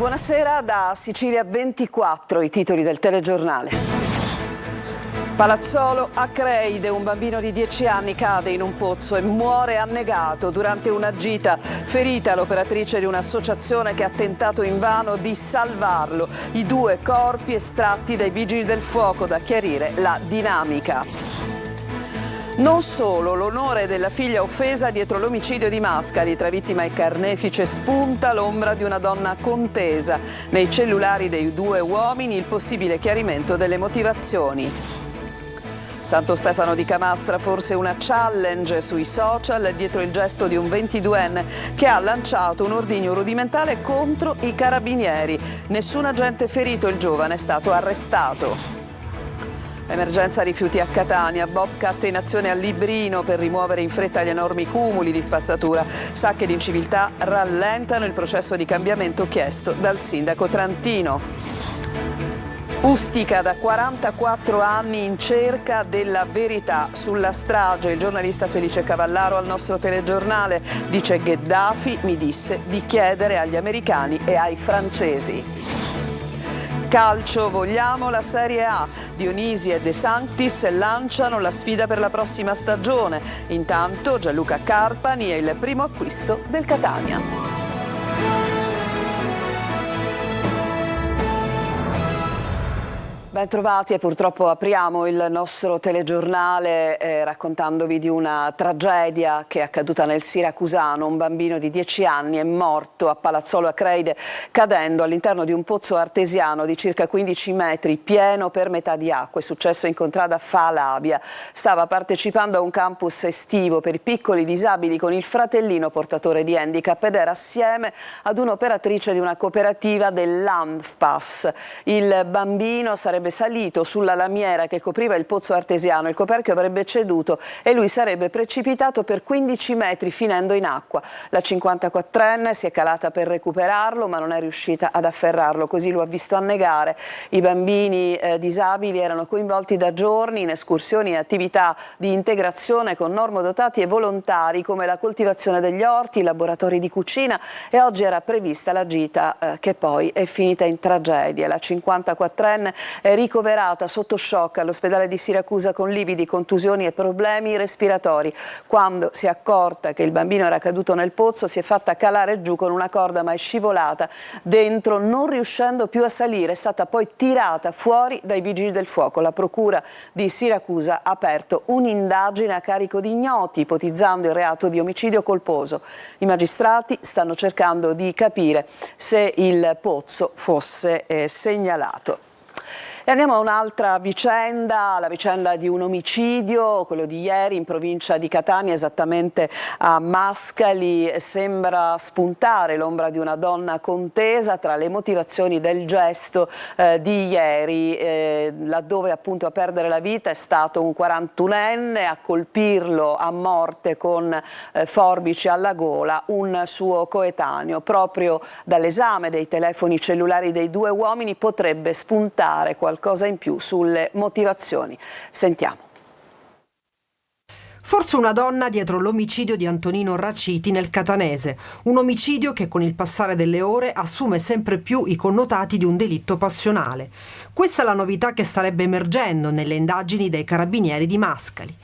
Buonasera da Sicilia 24, i titoli del telegiornale. Palazzolo a Creide, un bambino di 10 anni cade in un pozzo e muore annegato durante una gita. Ferita l'operatrice di un'associazione che ha tentato invano di salvarlo. I 2 corpi estratti dai vigili del fuoco, da chiarire la dinamica. Non solo, l'onore della figlia offesa dietro l'omicidio di Mascali. Tra vittima e carnefice spunta l'ombra di una donna contesa. Nei cellulari dei 2 uomini il possibile chiarimento delle motivazioni. Santo Stefano di Camastra, forse una challenge sui social dietro il gesto di un 22enne che ha lanciato un ordigno rudimentale contro i carabinieri. Nessun agente ferito, il giovane è stato arrestato. Emergenza rifiuti a Catania, Bobcat in azione a Librino per rimuovere in fretta gli enormi cumuli di spazzatura. Sacche di inciviltà rallentano il processo di cambiamento chiesto dal sindaco trantino. Ustica, da 44 anni in cerca della verità sulla strage. Il giornalista Felice Cavallaro al nostro telegiornale dice: Gheddafi mi disse di chiedere agli americani e ai francesi. Calcio, vogliamo la Serie A. Dionisi e De Sanctis lanciano la sfida per la prossima stagione. Intanto Gianluca Carpani è il primo acquisto del Catania. Ben trovati, e purtroppo apriamo il nostro telegiornale raccontandovi di una tragedia che è accaduta nel Siracusano. Un bambino di 10 anni è morto a Palazzolo a Creide cadendo all'interno di un pozzo artesiano di circa 15 metri pieno per metà di acqua. È successo in contrada Falabia. Stava partecipando a un campus estivo per piccoli disabili con il fratellino portatore di handicap ed era assieme ad un'operatrice di una cooperativa dell'ANFPAS. Il bambino sarebbe salito sulla lamiera che copriva il pozzo artesiano, il coperchio avrebbe ceduto e lui sarebbe precipitato per 15 metri finendo in acqua. La 54enne si è calata per recuperarlo ma non è riuscita ad afferrarlo, così lo ha visto annegare. I bambini disabili erano coinvolti da giorni in escursioni e attività di integrazione con normodotati e volontari come la coltivazione degli orti, i laboratori di cucina, e oggi era prevista la gita che poi è finita in tragedia. La 54enne è ricoverata sotto shock all'ospedale di Siracusa con lividi, contusioni e problemi respiratori. Quando si è accorta che il bambino era caduto nel pozzo si è fatta calare giù con una corda ma è scivolata dentro, non riuscendo più a salire. È stata poi tirata fuori dai vigili del fuoco. La procura di Siracusa ha aperto un'indagine a carico di ignoti ipotizzando il reato di omicidio colposo. I magistrati stanno cercando di capire se il pozzo fosse segnalato. E andiamo a un'altra vicenda, la vicenda di un omicidio, quello di ieri in provincia di Catania, esattamente a Mascali. Sembra spuntare l'ombra di una donna contesa tra le motivazioni del gesto di ieri, laddove appunto a perdere la vita è stato un 41enne, a colpirlo a morte con forbici alla gola un suo coetaneo. Proprio dall'esame dei telefoni cellulari dei 2 uomini potrebbe spuntare qualcosa in più sulle motivazioni. Sentiamo. Forse una donna dietro l'omicidio di Antonino Raciti nel Catanese, un omicidio che con il passare delle ore assume sempre più i connotati di un delitto passionale. Questa è la novità che starebbe emergendo nelle indagini dei carabinieri di Mascali.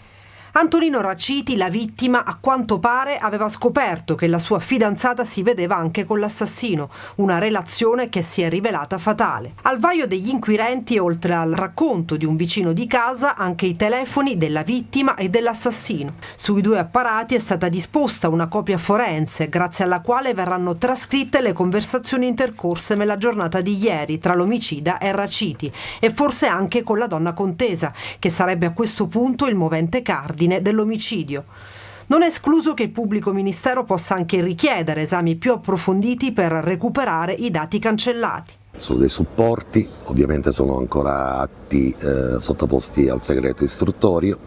Antonino Raciti, la vittima, a quanto pare aveva scoperto che la sua fidanzata si vedeva anche con l'assassino, una relazione che si è rivelata fatale. Al vaglio degli inquirenti, oltre al racconto di un vicino di casa, anche i telefoni della vittima e dell'assassino. Sui 2 apparati è stata disposta una copia forense, grazie alla quale verranno trascritte le conversazioni intercorse nella giornata di ieri tra l'omicida e Raciti, e forse anche con la donna contesa, che sarebbe a questo punto il movente cardine dell'omicidio. Non è escluso che il pubblico ministero possa anche richiedere esami più approfonditi per recuperare i dati cancellati. Sono dei supporti, ovviamente sono ancora atti sottoposti al segreto istruttorio.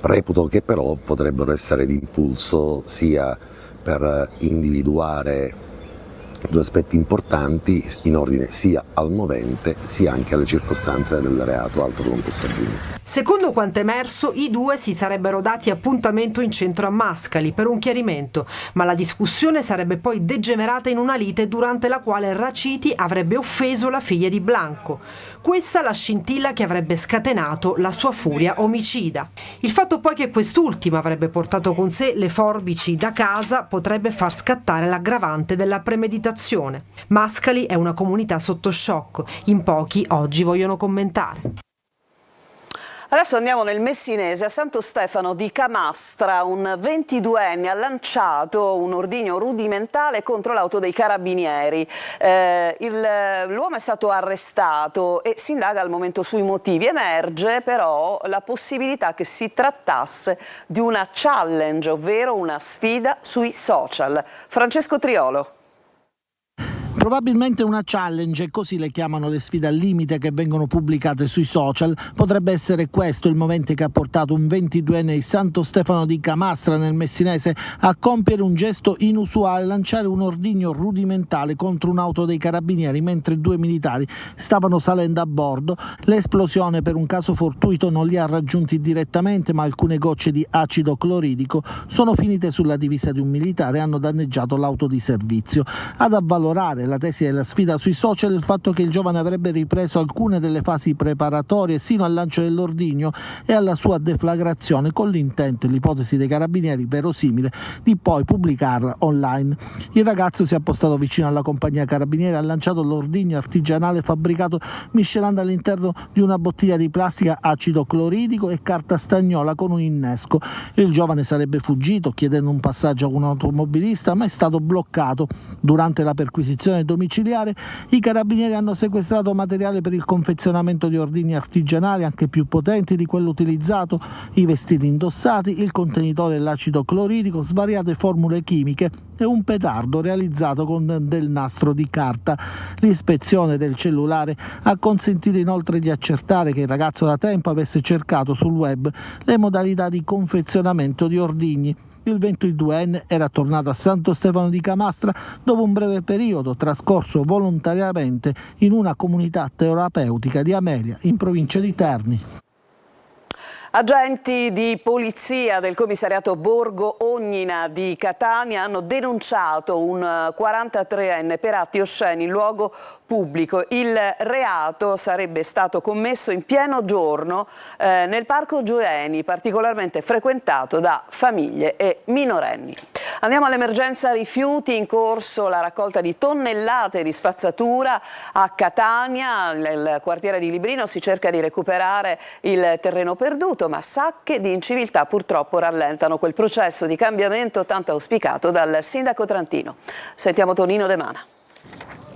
Reputo che però potrebbero essere d'impulso sia per individuare due aspetti importanti in ordine sia al movente sia anche alle circostanze del reato, altro non posso aggiungere. Secondo quanto emerso, i due si sarebbero dati appuntamento in centro a Mascali per un chiarimento, ma la discussione sarebbe poi degenerata in una lite durante la quale Raciti avrebbe offeso la figlia di Blanco. Questa la scintilla che avrebbe scatenato la sua furia omicida. Il fatto poi che quest'ultima avrebbe portato con sé le forbici da casa potrebbe far scattare l'aggravante della premeditazione. Mascali è una comunità sotto shock, in pochi oggi vogliono commentare. Adesso andiamo nel Messinese, a Santo Stefano di Camastra. Un 22enne ha lanciato un ordigno rudimentale contro l'auto dei carabinieri. L'uomo è stato arrestato e si indaga al momento sui motivi. Emerge però la possibilità che si trattasse di una challenge, ovvero una sfida sui social. Francesco Triolo. Probabilmente una challenge, così le chiamano le sfide al limite che vengono pubblicate sui social. Potrebbe essere questo il movente che ha portato un 22enne di Santo Stefano di Camastra nel Messinese a compiere un gesto inusuale, lanciare un ordigno rudimentale contro un'auto dei carabinieri mentre due militari stavano salendo a bordo. L'esplosione, per un caso fortuito, non li ha raggiunti direttamente, ma alcune gocce di acido cloridico sono finite sulla divisa di un militare e hanno danneggiato l'auto di servizio. Ad avvalorare la tesi della sfida sui social il fatto che il giovane avrebbe ripreso alcune delle fasi preparatorie sino al lancio dell'ordigno e alla sua deflagrazione, con l'intento, l'ipotesi dei carabinieri verosimile, di poi pubblicarla online. Il ragazzo si è appostato vicino alla compagnia carabinieri e ha lanciato l'ordigno artigianale fabbricato miscelando all'interno di una bottiglia di plastica acido cloridico e carta stagnola con un innesco. Il giovane sarebbe fuggito chiedendo un passaggio a un automobilista, ma è stato bloccato. Durante la perquisizione domiciliare i carabinieri hanno sequestrato materiale per il confezionamento di ordigni artigianali anche più potenti di quello utilizzato, i vestiti indossati, il contenitore dell'acido cloridico, svariate formule chimiche e un petardo realizzato con del nastro di carta. L'ispezione del cellulare ha consentito inoltre di accertare che il ragazzo da tempo avesse cercato sul web le modalità di confezionamento di ordigni. Il 22enne era tornato a Santo Stefano di Camastra dopo un breve periodo trascorso volontariamente in una comunità terapeutica di Amelia, in provincia di Terni. Agenti di polizia del commissariato Borgo Ognina di Catania hanno denunciato un 43enne per atti osceni in luogo pubblico. Il reato sarebbe stato commesso in pieno giorno nel parco Gioeni, particolarmente frequentato da famiglie e minorenni. Andiamo all'emergenza rifiuti, in corso la raccolta di tonnellate di spazzatura a Catania. Nel quartiere di Librino si cerca di recuperare il terreno perduto, ma sacche di inciviltà purtroppo rallentano quel processo di cambiamento tanto auspicato dal sindaco trantino. Sentiamo Tonino De Mana.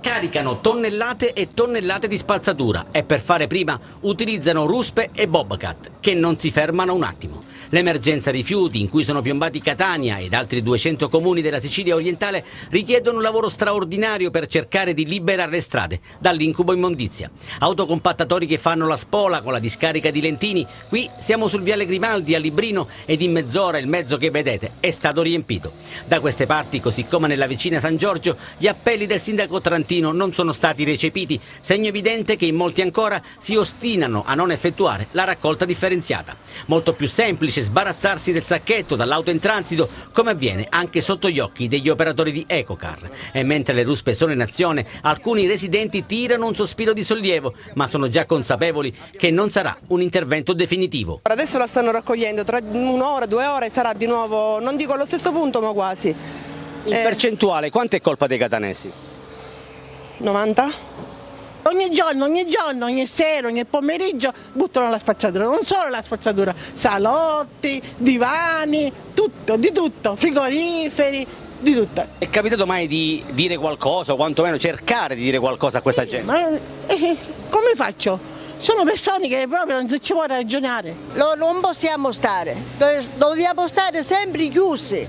Caricano tonnellate e tonnellate di spazzatura e per fare prima utilizzano ruspe e bobcat che non si fermano un attimo. L'emergenza rifiuti, in cui sono piombati Catania ed altri 200 comuni della Sicilia orientale, richiedono un lavoro straordinario per cercare di liberare le strade dall'incubo immondizia. Autocompattatori che fanno la spola con la discarica di Lentini. Qui siamo sul viale Grimaldi a Librino ed in mezz'ora il mezzo che vedete è stato riempito. Da queste parti, così come nella vicina San Giorgio, gli appelli del sindaco trantino non sono stati recepiti, segno evidente che in molti ancora si ostinano a non effettuare la raccolta differenziata. Molto più semplice sbarazzarsi del sacchetto dall'auto in transito, come avviene anche sotto gli occhi degli operatori di Ecocar. E mentre le ruspe sono in azione, alcuni residenti tirano un sospiro di sollievo, ma sono già consapevoli che non sarà un intervento definitivo. Adesso la stanno raccogliendo, tra un'ora, 2 ore sarà di nuovo, non dico allo stesso punto, ma quasi. In percentuale, quanto è colpa dei catanesi? 90? Ogni giorno, ogni sera, ogni pomeriggio buttano la spazzatura, non solo la spazzatura, salotti, divani, tutto, di tutto, frigoriferi, di tutto. È capitato mai di dire qualcosa o quantomeno cercare di dire qualcosa a questa gente? Ma come faccio? Sono persone che proprio non si ci può ragionare. Non possiamo stare, dobbiamo stare sempre chiusi,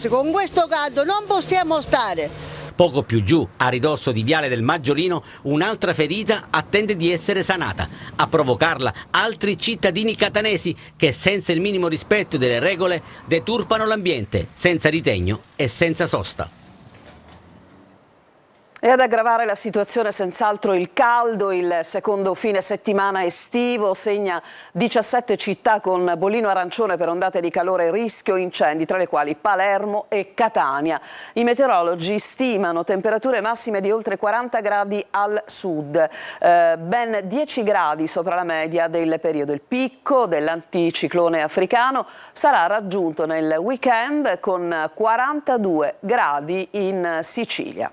con questo caldo non possiamo stare. Poco più giù, a ridosso di Viale del Maggiolino, un'altra ferita attende di essere sanata. A provocarla altri cittadini catanesi che, senza il minimo rispetto delle regole, deturpano l'ambiente, senza ritegno e senza sosta. E ad aggravare la situazione senz'altro il caldo. Il secondo fine settimana estivo segna 17 città con bollino arancione per ondate di calore e rischio incendi, tra le quali Palermo e Catania. I meteorologi stimano temperature massime di oltre 40 gradi al sud, ben 10 gradi sopra la media del periodo. Il picco dell'anticiclone africano sarà raggiunto nel weekend con 42 gradi in Sicilia.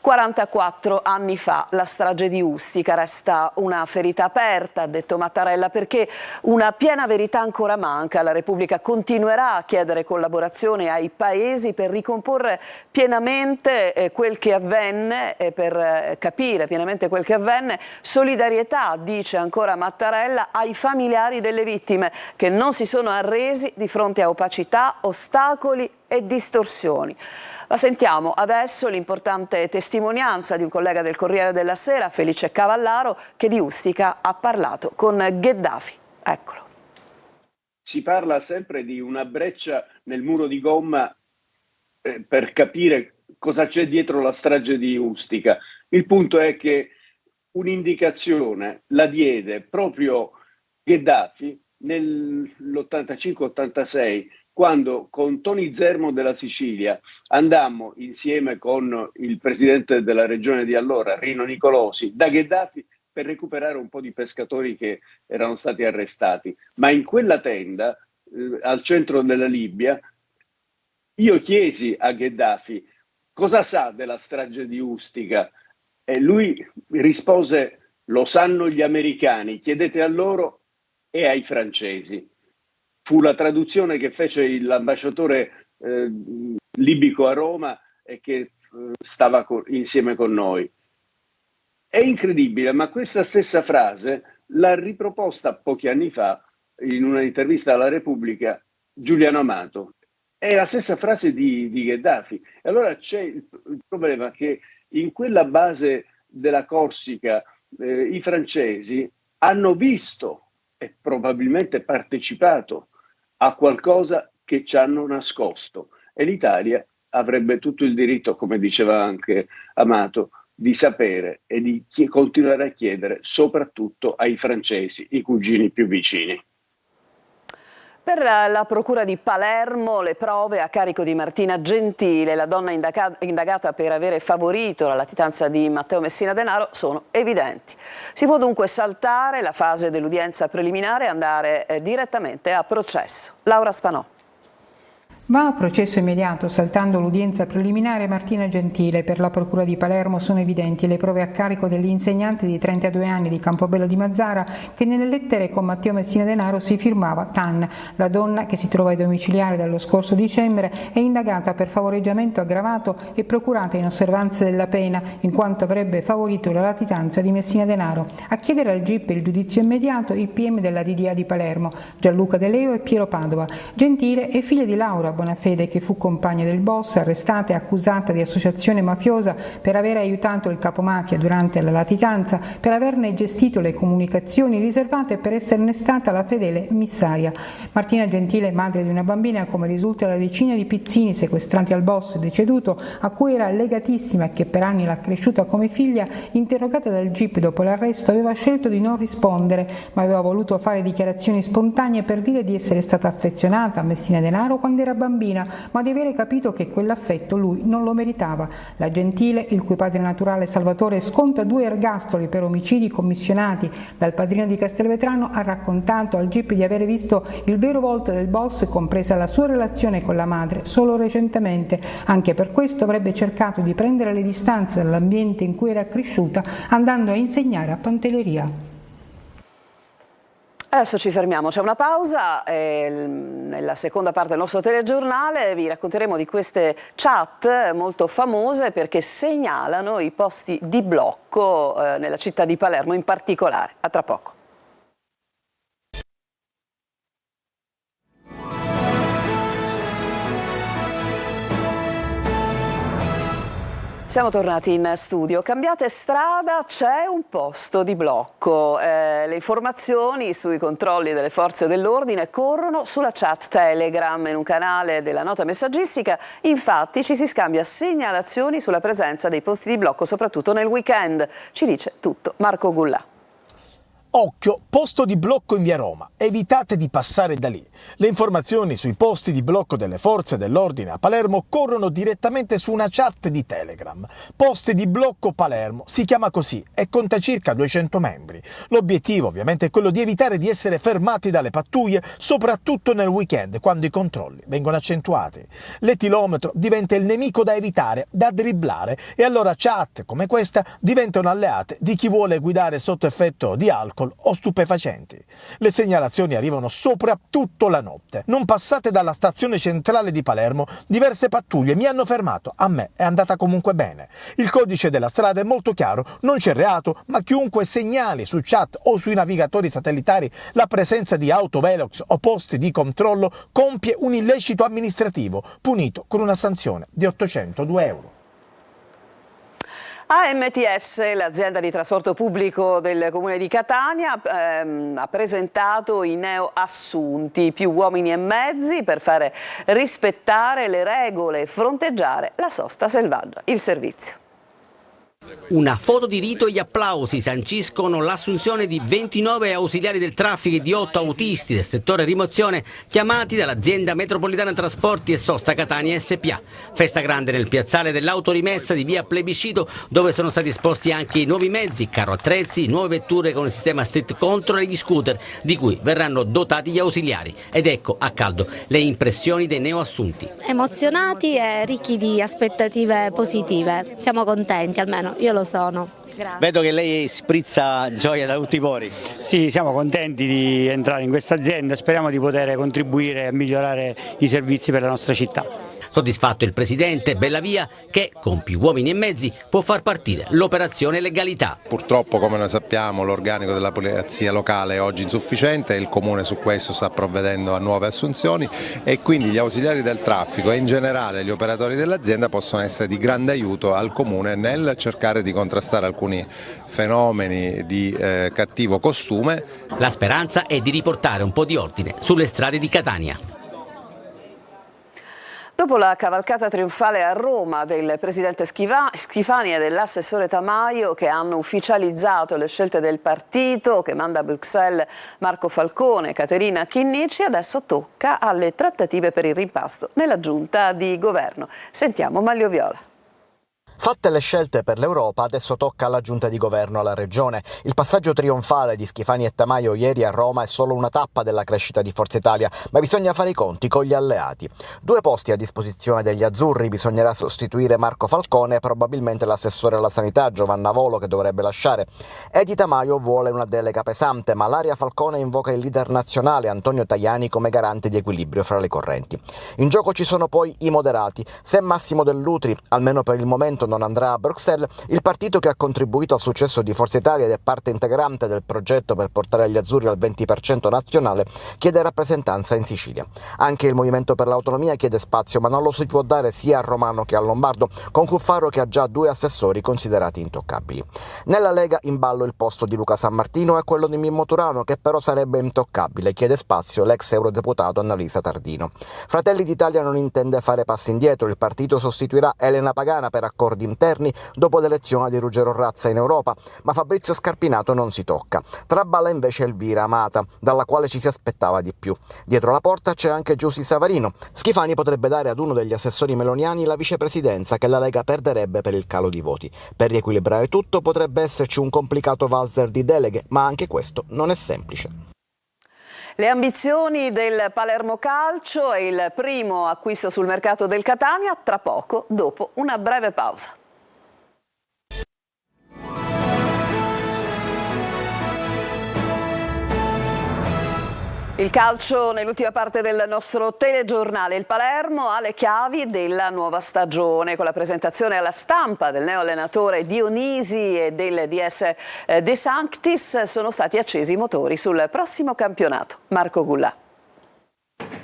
44 anni fa la strage di Ustica resta una ferita aperta, ha detto Mattarella, perché una piena verità ancora manca. La Repubblica continuerà a chiedere collaborazione ai paesi per ricomporre pienamente quel che avvenne, per capire pienamente quel che avvenne. Solidarietà, dice ancora Mattarella, ai familiari delle vittime che non si sono arresi di fronte a opacità, ostacoli e distorsioni. La sentiamo adesso l'importante testimonianza di un collega del Corriere della Sera, Felice Cavallaro, che di Ustica ha parlato con Gheddafi. Eccolo. Si parla sempre di una breccia nel muro di gomma per capire cosa c'è dietro la strage di Ustica. Il punto è che un'indicazione la diede proprio Gheddafi nell'85-86, quando con Tony Zermo della Sicilia andammo insieme con il presidente della regione di allora, Rino Nicolosi, da Gheddafi per recuperare un po' di pescatori che erano stati arrestati. Ma in quella tenda, al centro della Libia, io chiesi a Gheddafi cosa sa della strage di Ustica e lui rispose: lo sanno gli americani, chiedete a loro e ai francesi. Fu la traduzione che fece l'ambasciatore libico a Roma e che stava insieme con noi. È incredibile, ma questa stessa frase l'ha riproposta pochi anni fa in un'intervista alla Repubblica Giuliano Amato. È la stessa frase di Gheddafi. E allora c'è il problema che in quella base della Corsica i francesi hanno visto e probabilmente partecipato a qualcosa che ci hanno nascosto, e l'Italia avrebbe tutto il diritto, come diceva anche Amato, di sapere e di continuare a chiedere soprattutto ai francesi, i cugini più vicini. Per la Procura di Palermo le prove a carico di Martina Gentile, la donna indagata per avere favorito la latitanza di Matteo Messina Denaro, sono evidenti. Si può dunque saltare la fase dell'udienza preliminare e andare direttamente a processo. Laura Spanò. Va a processo immediato, saltando l'udienza preliminare. Martina Gentile. Per la Procura di Palermo sono evidenti le prove a carico dell'insegnante di 32 anni di Campobello di Mazara, che nelle lettere con Matteo Messina Denaro si firmava Tan. La donna, che si trova ai domiciliari dallo scorso dicembre, è indagata per favoreggiamento aggravato e procurata in osservanza della pena, in quanto avrebbe favorito la latitanza di Messina Denaro. A chiedere al GIP il giudizio immediato i PM della DDA di Palermo, Gianluca De Leo e Piero Padova. Gentile è figlia di Laura Bonafede, che fu compagna del boss, arrestata e accusata di associazione mafiosa per aver aiutato il capomafia durante la latitanza, per averne gestito le comunicazioni riservate e per esserne stata la fedele missaria. Martina Gentile è madre di una bambina, come risulta da decine di pizzini sequestrati al boss deceduto, a cui era legatissima e che per anni l'ha cresciuta come figlia. Interrogata dal GIP dopo l'arresto, aveva scelto di non rispondere, ma aveva voluto fare dichiarazioni spontanee per dire di essere stata affezionata a Messina Denaro quando era bambina, ma di avere capito che quell'affetto lui non lo meritava. La Gentile, il cui padre naturale Salvatore sconta 2 ergastoli per omicidi commissionati dal padrino di Castelvetrano, ha raccontato al GIP di avere visto il vero volto del boss, compresa la sua relazione con la madre, solo recentemente. Anche per questo avrebbe cercato di prendere le distanze dall'ambiente in cui era cresciuta, andando a insegnare a Pantelleria. Adesso ci fermiamo, c'è una pausa e nella seconda parte del nostro telegiornale vi racconteremo di queste chat molto famose perché segnalano i posti di blocco nella città di Palermo in particolare. A tra poco. Siamo tornati in studio. Cambiate strada, c'è un posto di blocco. Le informazioni sui controlli delle forze dell'ordine corrono sulla chat Telegram. In un canale della nota messaggistica, infatti, ci si scambia segnalazioni sulla presenza dei posti di blocco, soprattutto nel weekend. Ci dice tutto Marco Gullà. Occhio, posto di blocco in via Roma, evitate di passare da lì. Le informazioni sui posti di blocco delle forze dell'ordine a Palermo corrono direttamente su una chat di Telegram. Posti di blocco Palermo, si chiama così e conta circa 200 membri. L'obiettivo ovviamente è quello di evitare di essere fermati dalle pattuglie, soprattutto nel weekend, quando i controlli vengono accentuati. L'etilometro diventa il nemico da evitare, da dribblare, e allora chat come questa diventano alleate di chi vuole guidare sotto effetto di alcol o stupefacenti. Le segnalazioni arrivano soprattutto la notte. Non passate dalla stazione centrale di Palermo, diverse pattuglie mi hanno fermato, a me è andata comunque bene. Il codice della strada è molto chiaro, non c'è reato, ma chiunque segnali su chat o sui navigatori satellitari la presenza di autovelox o posti di controllo compie un illecito amministrativo, punito con una sanzione di 802 euro. AMTS, l'azienda di trasporto pubblico del Comune di Catania, ha presentato i neoassunti, più uomini e mezzi per fare rispettare le regole e fronteggiare la sosta selvaggia. Il servizio. Una foto di rito e gli applausi sanciscono l'assunzione di 29 ausiliari del traffico e di 8 autisti del settore rimozione chiamati dall'azienda metropolitana trasporti e sosta Catania SPA. Festa grande nel piazzale dell'autorimessa di via Plebiscito, dove sono stati esposti anche i nuovi mezzi, carro attrezzi, nuove vetture con il sistema street control e gli scooter, di cui verranno dotati gli ausiliari. Ed ecco a caldo le impressioni dei neoassunti. Emozionati e ricchi di aspettative positive. Siamo contenti, almeno io lo sono. Grazie. Vedo che lei sprizza gioia da tutti i pori. Sì, siamo contenti di entrare in questa azienda e speriamo di poter contribuire a migliorare i servizi per la nostra città. Soddisfatto il presidente Bellavia che, con più uomini e mezzi, può far partire l'operazione legalità. Purtroppo, come noi sappiamo, l'organico della polizia locale è oggi insufficiente e il Comune su questo sta provvedendo a nuove assunzioni e quindi gli ausiliari del traffico e in generale gli operatori dell'azienda possono essere di grande aiuto al Comune nel cercare di contrastare alcuni fenomeni di cattivo costume. La speranza è di riportare un po' di ordine sulle strade di Catania. Dopo la cavalcata trionfale a Roma del presidente Schifani e dell'assessore Tamaio, che hanno ufficializzato le scelte del partito, che manda a Bruxelles Marco Falcone e Caterina Chinnici, adesso tocca alle trattative per il rimpasto nella giunta di governo. Sentiamo Maglio Viola. Fatte le scelte per l'Europa, adesso tocca alla giunta di governo alla regione. Il passaggio trionfale di Schifani e Tamaio ieri a Roma è solo una tappa della crescita di Forza Italia, ma bisogna fare i conti con gli alleati. 2 posti a disposizione degli azzurri, bisognerà sostituire Marco Falcone e probabilmente l'assessore alla sanità Giovanna Volo, che dovrebbe lasciare. Edi Tamaio vuole una delega pesante, ma l'aria Falcone invoca il leader nazionale Antonio Tajani come garante di equilibrio fra le correnti. In gioco ci sono poi i moderati. Se Massimo Dell'Utri, almeno per il momento, non andrà a Bruxelles, il partito che ha contribuito al successo di Forza Italia ed è parte integrante del progetto per portare gli azzurri al 20% nazionale, chiede rappresentanza in Sicilia. Anche il Movimento per l'Autonomia chiede spazio, ma non lo si può dare sia a Romano che a Lombardo, con Cuffaro che ha già 2 assessori considerati intoccabili. Nella Lega in ballo il posto di Luca Sammartino e quello di Mimmo Turano, che però sarebbe intoccabile, chiede spazio l'ex eurodeputato Annalisa Tardino. Fratelli d'Italia non intende fare passi indietro, il partito sostituirà Elena Pagana per accordi interni dopo l'elezione di Ruggero Razza in Europa, ma Fabrizio Scarpinato non si tocca. Traballa invece Elvira Amata, dalla quale ci si aspettava di più. Dietro la porta c'è anche Giussi Savarino. Schifani potrebbe dare ad uno degli assessori meloniani la vicepresidenza che la Lega perderebbe per il calo di voti. Per riequilibrare tutto potrebbe esserci un complicato valzer di deleghe, ma anche questo non è semplice. Le ambizioni del Palermo Calcio e il primo acquisto sul mercato del Catania tra poco, dopo una breve pausa. Il calcio nell'ultima parte del nostro telegiornale. Il Palermo ha le chiavi della nuova stagione. Con la presentazione alla stampa del neo allenatore Dionisi e del DS De Sanctis sono stati accesi i motori sul prossimo campionato. Marco Gullà.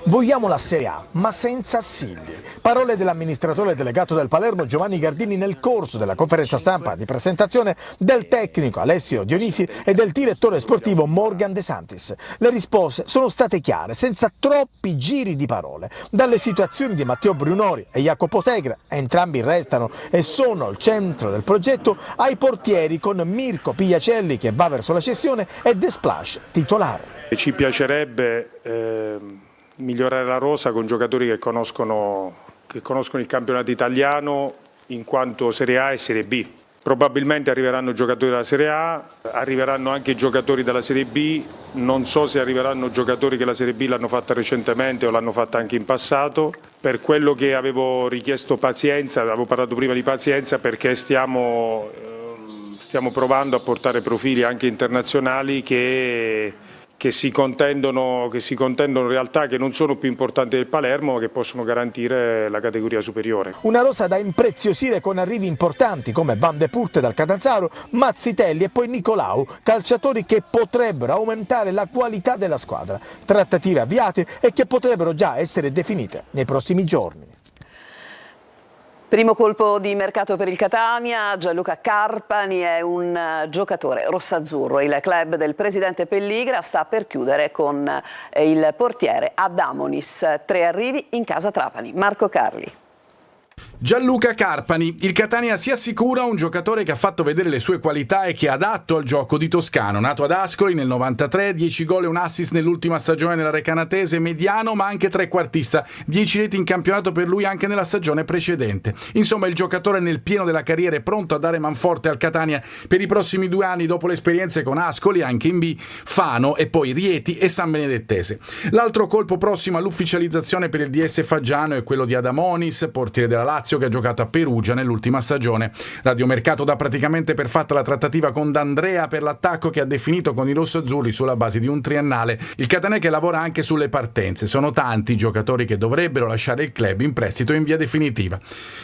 Vogliamo la Serie A, ma senza Assilli. Parole dell'amministratore delegato del Palermo Giovanni Gardini nel corso della conferenza stampa di presentazione del tecnico Alessio Dionisi e del direttore sportivo Morgan De Santis. Le risposte sono state chiare, senza troppi giri di parole. Dalle situazioni di Matteo Brunori e Jacopo Segra, entrambi restano e sono al centro del progetto, ai portieri con Mirko Pigliacelli che va verso la cessione e The Splash titolare. Ci piacerebbe migliorare la rosa con giocatori che conoscono il campionato italiano in quanto Serie A e Serie B. Probabilmente arriveranno giocatori della Serie A, arriveranno anche giocatori della Serie B, non so se arriveranno giocatori che la Serie B l'hanno fatta recentemente o l'hanno fatta anche in passato. Per quello che avevo richiesto pazienza, avevo parlato prima di pazienza perché stiamo provando a portare profili anche internazionali che si contendono realtà che non sono più importanti del Palermo ma che possono garantire la categoria superiore. Una rosa da impreziosire con arrivi importanti come Van de Purte dal Catanzaro, Mazzitelli e poi Nicolau, calciatori che potrebbero aumentare la qualità della squadra. Trattative avviate e che potrebbero già essere definite nei prossimi giorni. Primo colpo di mercato per il Catania, Gianluca Carpani è un giocatore rossazzurro. Il club del presidente Pelligra sta per chiudere con il portiere Adamonis. 3 arrivi in casa Trapani. Marco Carli. Gianluca Carpani, il Catania si assicura un giocatore che ha fatto vedere le sue qualità e che è adatto al gioco di Toscano. Nato ad Ascoli nel 93, 10 gol e un assist nell'ultima stagione nella Recanatese, mediano ma anche trequartista, 10 reti in campionato per lui anche nella stagione precedente. Insomma, il giocatore nel pieno della carriera è pronto a dare manforte al Catania per i prossimi 2 anni dopo le esperienze con Ascoli, anche in B, Fano e poi Rieti e San Benedettese. L'altro colpo prossimo all'ufficializzazione per il DS Faggiano è quello di Adamonis, portiere della Lazio, che ha giocato a Perugia nell'ultima stagione. Radiomercato dà praticamente per fatta la trattativa con D'Andrea per l'attacco che ha definito con i rossoazzurri sulla base di un triennale. Il Catania che lavora anche sulle partenze. Sono tanti i giocatori che dovrebbero lasciare il club in prestito in via definitiva.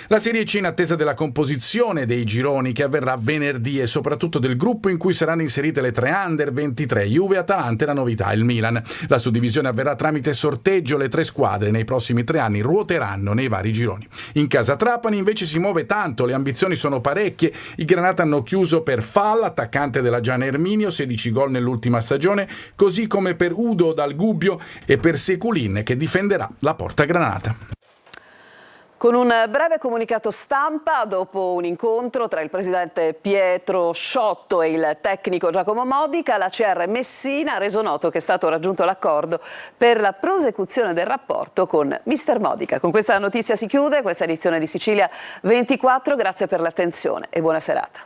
La Serie C in attesa della composizione dei gironi che avverrà venerdì e soprattutto del gruppo in cui saranno inserite le 3 under 23, Juve, Atalanta e la novità, il Milan. La suddivisione avverrà tramite sorteggio, le 3 squadre nei prossimi 3 anni ruoteranno nei vari gironi. In casa Trapani invece si muove tanto, le ambizioni sono parecchie. I Granata hanno chiuso per Fall, attaccante della Giana Erminio, 16 gol nell'ultima stagione, così come per Udo Dal Gubbio e per Seculin che difenderà la porta granata. Con un breve comunicato stampa, dopo un incontro tra il presidente Pietro Sciotto e il tecnico Giacomo Modica, la CR Messina ha reso noto che è stato raggiunto l'accordo per la prosecuzione del rapporto con Mister Modica. Con questa notizia si chiude questa edizione di Sicilia 24, grazie per l'attenzione e buona serata.